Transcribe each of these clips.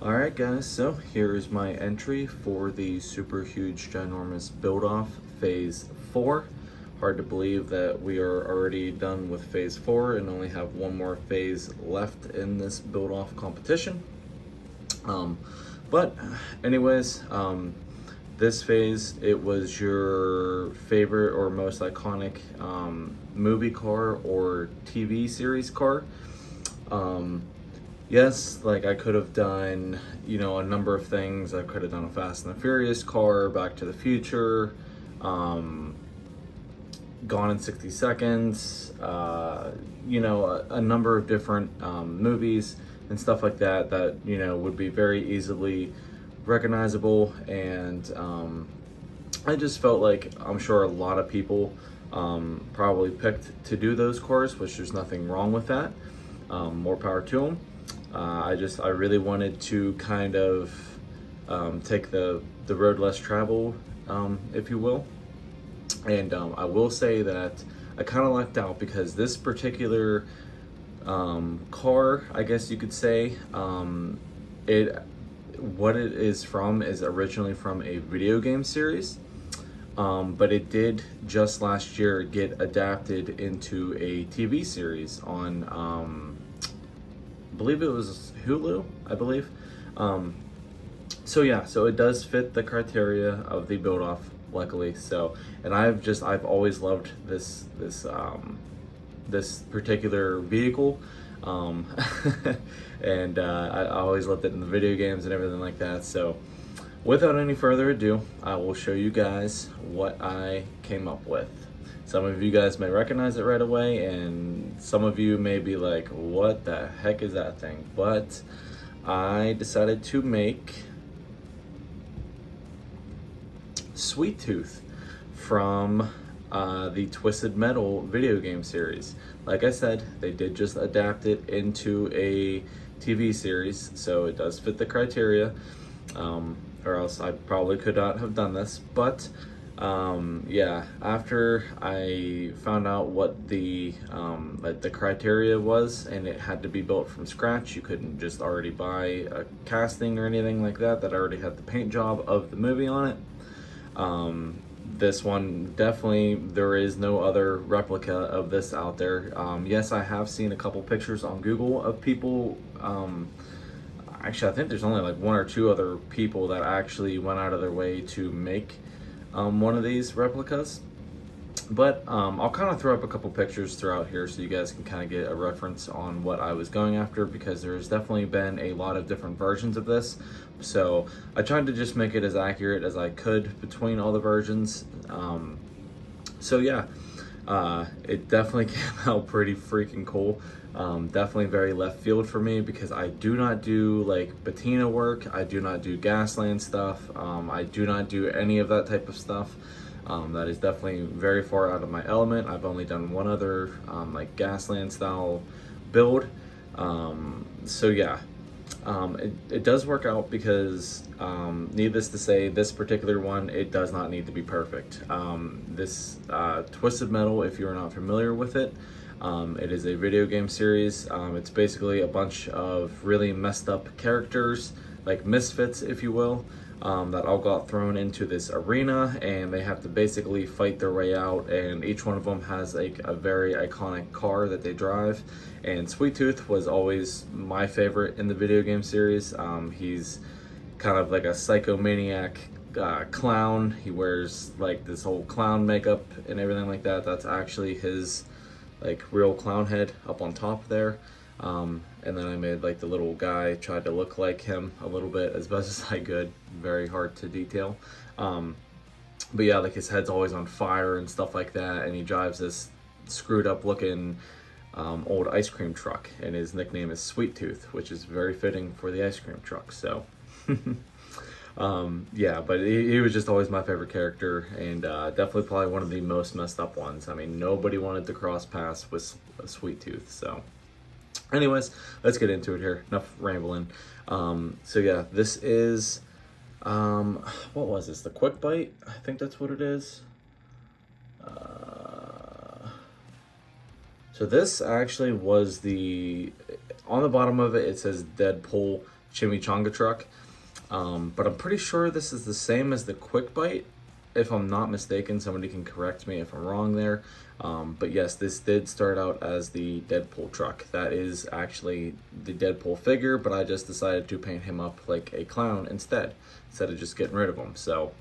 Alright guys, so here is my entry for the super huge ginormous build off phase 4. Hard to believe that we are already done with phase 4 and only have one more phase left in this build off competition. But anyways, this phase, it was your favorite or most iconic movie car or TV series car. Yes, like I could have done, a number of things. I could have done a Fast and the Furious car, Back to the Future, Gone in 60 Seconds, a number of different movies and stuff like that would be very easily recognizable. And I just felt like I'm sure a lot of people probably picked to do those cars, which there's nothing wrong with that. More power to them. I really wanted to kind of take the road less traveled, if you will. And I will say that I kind of lucked out because this particular car, I guess you could say, what it is from is originally from a video game series. But it did just last year get adapted into a TV series on I believe it was Hulu, I believe. So yeah, so it does fit the criteria of the build off, luckily. So, and I've always loved this particular vehicle. And I always loved it in the video games and everything like that. So without any further ado, I will show you guys what I came up with. Some of you guys may recognize it right away, and some of you may be like, what the heck is that thing? But I decided to make Sweet Tooth from the Twisted Metal video game series. Like I said, they did just adapt it into a TV series, so it does fit the criteria, or else I probably could not have done this. But yeah, after I found out what the like the criteria was, and it had to be built from scratch, you couldn't just already buy a casting or anything like that already had the paint job of the movie on it. This one, definitely there is no other replica of this out there. Yes, I have seen a couple pictures on Google of people. Actually, I think there's only like one or two other people that actually went out of their way to make one of these replicas. But I'll kind of throw up a couple pictures throughout here so you guys can kind of get a reference on what I was going after, because there's definitely been a lot of different versions of this. So I tried to just make it as accurate as I could between all the versions. So yeah, it definitely came out pretty freaking cool. Definitely very left field for me because I do not do like patina work. I do not do Gasland stuff. I do not do any of that type of stuff. That is definitely very far out of my element. I've only done one other like Gasland style build. So yeah, it does work out because needless to say, this particular one, it does not need to be perfect. This Twisted Metal, if you're not familiar with it, it is a video game series. It's basically a bunch of really messed up characters, like misfits, if you will, that all got thrown into this arena, and they have to basically fight their way out, and each one of them has like a very iconic car that they drive. And Sweet Tooth was always my favorite in the video game series. He's kind of like a psychomaniac clown. He wears like this whole clown makeup and everything like that. That's actually his like real clown head up on top there. And then I made like the little guy, tried to look like him a little bit as best as I could. Very hard to detail. But yeah, like his head's always on fire and stuff like that, and he drives this screwed up looking old ice cream truck, and his nickname is Sweet Tooth, which is very fitting for the ice cream truck. So yeah, but he was just always my favorite character, and definitely probably one of the most messed up ones. I mean, nobody wanted to cross paths with a Sweet Tooth. So anyways, let's get into it here. Enough rambling. So yeah, this is what was this? The Quick Bite? I think that's what it is. So this actually was on the bottom of it, it says Deadpool chimichanga truck. But I'm pretty sure this is the same as the Quick Bite. If I'm not mistaken, somebody can correct me if I'm wrong there. But yes, this did start out as the Deadpool truck. That is actually the Deadpool figure, but I just decided to paint him up like a clown instead of just getting rid of him. So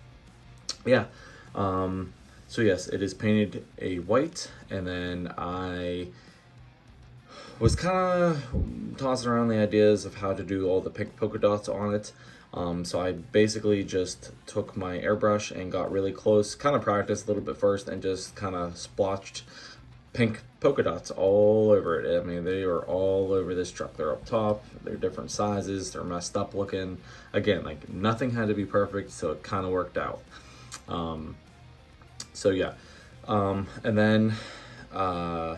yeah, so yes, it is painted a white, and then I was kind of tossing around the ideas of how to do all the pink polka dots on it. So I basically just took my airbrush and got really close, kind of practiced a little bit first, and just kind of splotched pink polka dots all over it. I mean, they are all over this truck. They're up top, they're different sizes, they're messed up looking. Again, like nothing had to be perfect, so it kind of worked out. So yeah, and then I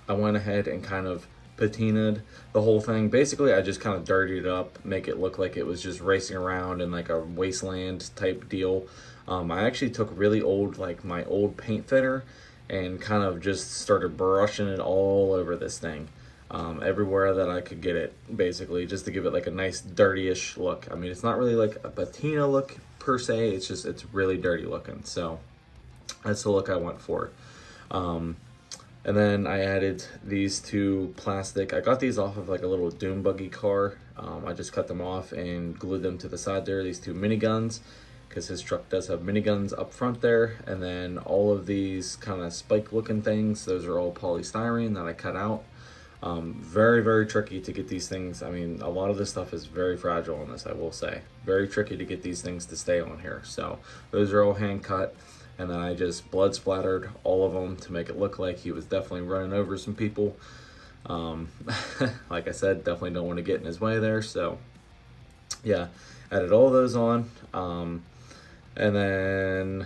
went ahead and kind of patinaed the whole thing. Basically, I just kind of dirtied it up, make it look like it was just racing around in like a wasteland type deal. I actually took really old, like my old paint thinner, and kind of just started brushing it all over this thing, everywhere that I could get it, basically, just to give it like a nice dirty-ish look. I mean, it's not really like a patina look per se, it's just, it's really dirty looking. So that's the look I went for. And then I added these two plastic, I got these off of like a little dune buggy car. I just cut them off and glued them to the side there, these two miniguns, because his truck does have miniguns up front there. And then all of these kind of spike looking things, those are all polystyrene that I cut out. Very, very tricky to get these things. I mean, a lot of this stuff is very fragile on this, I will say. Very tricky to get these things to stay on here. So those are all hand cut. And then I just blood splattered all of them to make it look like he was definitely running over some people. Like I said, definitely don't want to get in his way there. So yeah, added all those on. And then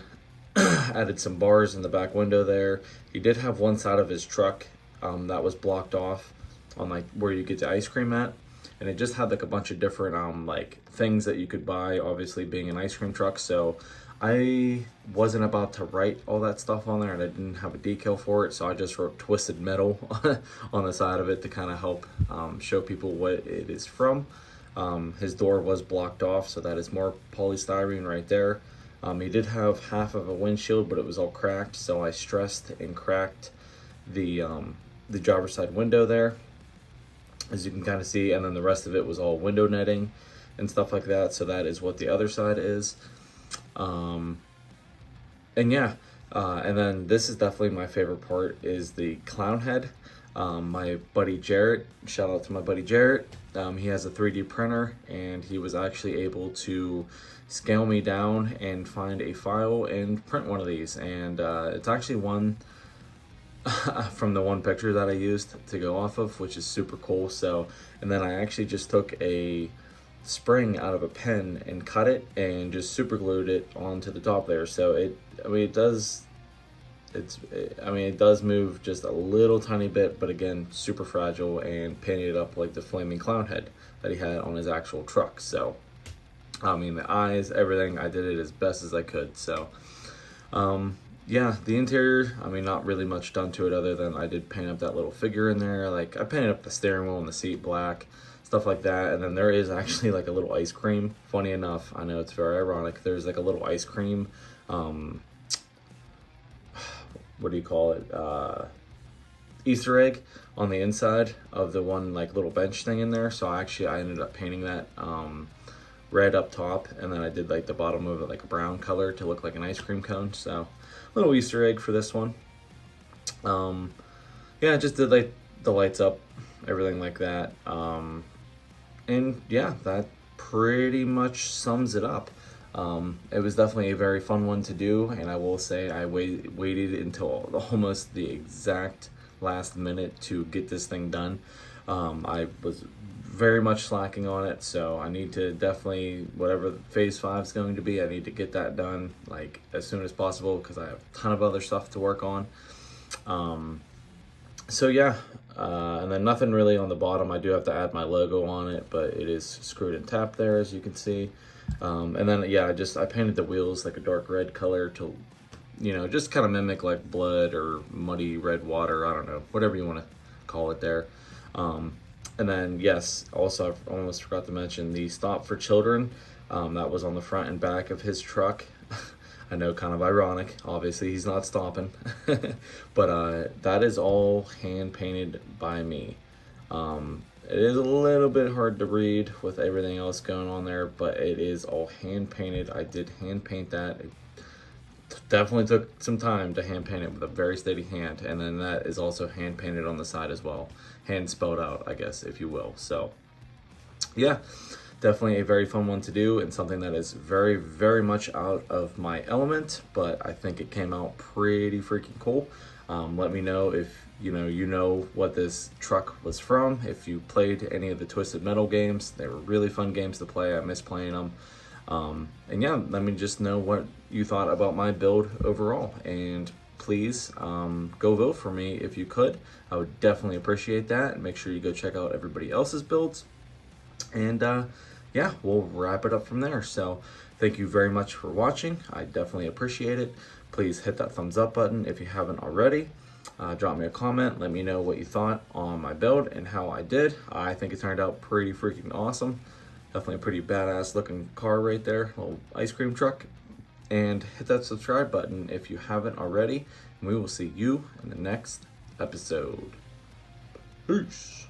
added some bars in the back window there. He did have one side of his truck that was blocked off on like where you get the ice cream at. And it just had like a bunch of different like things that you could buy, obviously being an ice cream truck. So I wasn't about to write all that stuff on there, and I didn't have a decal for it, so I just wrote Twisted Metal on the side of it to kind of help show people what it is from. His door was blocked off, so that is more polystyrene right there. He did have half of a windshield, but it was all cracked, so I stressed and cracked the driver's side window there, as you can kind of see, and then the rest of it was all window netting and stuff like that. So that is what the other side is. And yeah, and then this is definitely my favorite part, is the clown head. My buddy Jarrett, shout out to my buddy Jarrett. He has a 3D printer, and he was actually able to scale me down and find a file and print one of these. And it's actually one from the one picture that I used to go off of, which is super cool. So, and then I actually just took a spring out of a pen and cut it and just super glued it onto the top there. So it does move just a little tiny bit, but again, super fragile, and painted it up like the flaming clown head that he had on his actual truck. So I mean, the eyes, everything, I did it as best as I could. So yeah, the interior, I mean, not really much done to it other than I did paint up that little figure in there. Like, I painted up the steering wheel and the seat black, stuff like that. And then there is actually like a little ice cream. Funny enough, I know it's very ironic, there's like a little ice cream, what do you call it, Easter egg on the inside of the one like little bench thing in there. So I ended up painting that red up top, and then I did like the bottom of it like a brown color to look like an ice cream cone. So little Easter egg for this one. Yeah, I just did like the lights up, everything like that. And yeah, that pretty much sums it up. It was definitely a very fun one to do, and I will say I waited until almost the exact last minute to get this thing done. I was very much slacking on it, so I need to definitely, whatever phase 5 is going to be, I need to get that done like as soon as possible, because I have a ton of other stuff to work on. So yeah, and then nothing really on the bottom. I do have to add my logo on it, but it is screwed and tapped there, as you can see. And then yeah, I painted the wheels like a dark red color to, you know, just kind of mimic like blood or muddy red water, I don't know, whatever you want to call it there. And then, yes, also I almost forgot to mention the Stop for Children. That was on the front and back of his truck. I know, kind of ironic. Obviously, he's not stopping. But that is all hand painted by me. It is a little bit hard to read with everything else going on there, but it is all hand painted. I did hand paint that. It definitely took some time to hand paint it with a very steady hand, and then that is also hand painted on the side as well, hand spelled out, I guess, if you will. So yeah, definitely a very fun one to do, and something that is very, very much out of my element, but I think it came out pretty freaking cool. Let me know if you know what this truck was from. If you played any of the Twisted Metal games, they were really fun games to play. I miss playing them. And yeah, let me just know what you thought about my build overall, and please go vote for me if you could. I would definitely appreciate that. Make sure you go check out everybody else's builds, and yeah, we'll wrap it up from there. So thank you very much for watching. I definitely appreciate it. Please hit that thumbs up button if you haven't already. Drop me a comment, let me know what you thought on my build and how I did. I think it turned out pretty freaking awesome. Definitely a pretty badass looking car right there, little ice cream truck. And hit that subscribe button if you haven't already. And we will see you in the next episode. Peace.